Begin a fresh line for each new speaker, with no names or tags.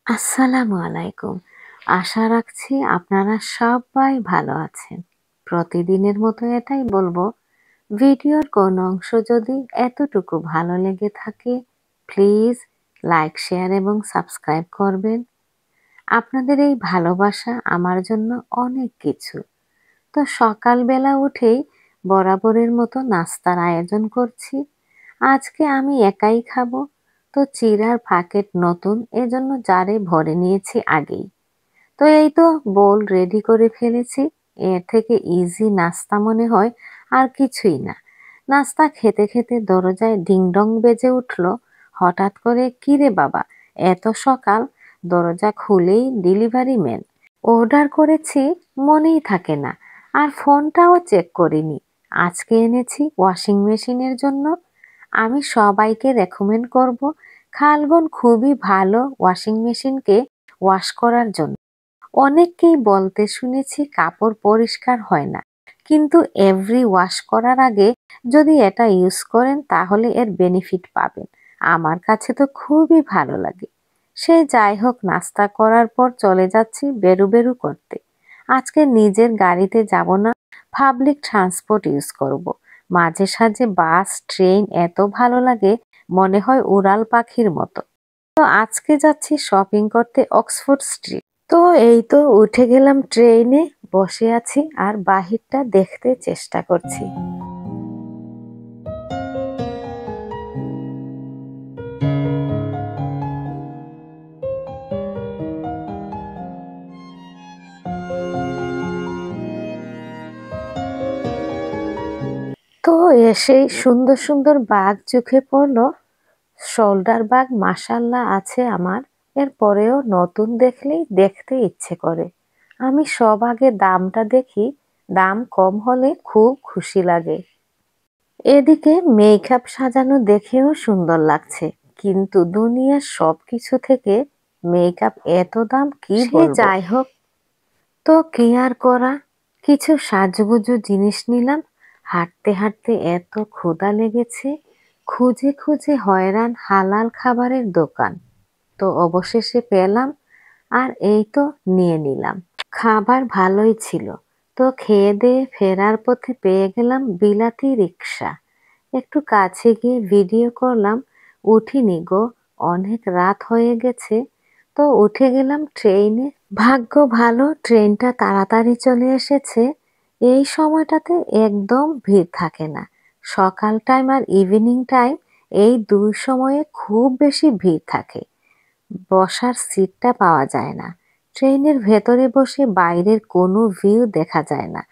আসসালামু আলাইকুম। আশা রাখছি আপনারা সবাই ভালো আছেন। প্রতিদিনের মতো এটাই বলবো, ভিডিওর কোন অংশ যদি এতটুকু ভালো লেগে থাকে, প্লিজ লাইক, শেয়ার এবং সাবস্ক্রাইব করবেন। আপনাদের এই ভালোবাসা আমার জন্য অনেক কিছু। তো সকালবেলা উঠেই বরাবরের মতো নাস্তার আয়োজন করছি। আজকে আমি একাই খাবো, তো চিড়ার প্যাকেট নতুন, এজন্য জারে ভরে নিয়েছি আগেই। তো এই তো বোল রেডি করে ফেলেছি। এর থেকে ইজি নাস্তা মনে হয় আর কিছুই না। নাস্তা খেতে খেতে দরজায় ডিংডং বেজে উঠল। হঠাৎ করে, কিরে বাবা, এত সকাল? দরজা খুলেই ডেলিভারি ম্যান। অর্ডার করেছি, মনেই থাকে না, আর ফোনটাও চেক করিনি। আজকে এনেছি ওয়াশিং মেশিনের জন্য। আমি সবাইকে রেকমেন্ড করব, খালগুন খুবই ভালো ওয়াশিং মেশিনকে ওয়াশ করার জন্য। অনেককেই বলতে শুনেছি কাপড় পরিষ্কার হয় না, কিন্তু এভরি ওয়াশ করার আগে যদি এটা ইউজ করেন তাহলে এর বেনিফিট পাবেন। আমার কাছে তো খুবই ভালো লাগে। সে যাই হোক, নাস্তা করার পর চলে যাচ্ছি বেরু বেরু করতে। আজকে নিজের গাড়িতে যাব না, পাবলিক ট্রান্সপোর্ট ইউজ করব। মাঝে সাঝে বাস, ট্রেন এত ভালো লাগে, মনে হয় উড়াল পাখির মতো। তো আজকে যাচ্ছি শপিং করতে অক্সফোর্ড স্ট্রিট। তো এই তো উঠে গেলাম ট্রেনে, বসে আছি আর বাহিরটা দেখতে চেষ্টা করছি। তো এসেই সুন্দর সুন্দর বাগ চোখে পড়লো। শোল্ডার বাগ মাশাল্লাহ আছে আমার। এরপরেও নতুন দেখলেই দেখতে ইচ্ছে করে। আমি সব আগে দামটা দেখি, দাম কম হলে খুব খুশি লাগে। এদিকে মেকআপ সাজানো দেখেও সুন্দর লাগছে, কিন্তু দুনিয়ার সবকিছু থেকে মেকআপ এত দাম, কি বলবো। যাই হোক, তো কি আর করা, কিছু সাজুগুজু জিনিস নিলাম। হাঁটতে হাঁটতে এত ক্ষুধা লেগেছে, খুঁজে খুঁজে হয়রান হালাল খাবারের দোকান। তো অবশেষে পেলাম, আর এই তো নিয়ে নিলাম। খাবার ভালোই ছিল। তো খেয়ে দিয়ে ফেরার পথে পেয়ে গেলাম বিলাতি রিক্সা। একটু কাছে গিয়ে ভিডিও করলাম। উঠিনি গো, অনেক রাত হয়ে গেছে। তো উঠে গেলাম ট্রেনে। ভাগ্য ভালো, ট্রেনটা তাড়াতাড়ি চলে এসেছে। এই সময়টাতে একদম ভিড় থাকে না। সকাল টাইম আর ইভিনিং টাইম, এই দুই সময়ে খুব বেশি ভিড় থাকে। বসার সিটটা পাওয়া যায় না। ট্রেনের ভেতরে বসে বাইরের কোনো ভিউ দেখা যায় না।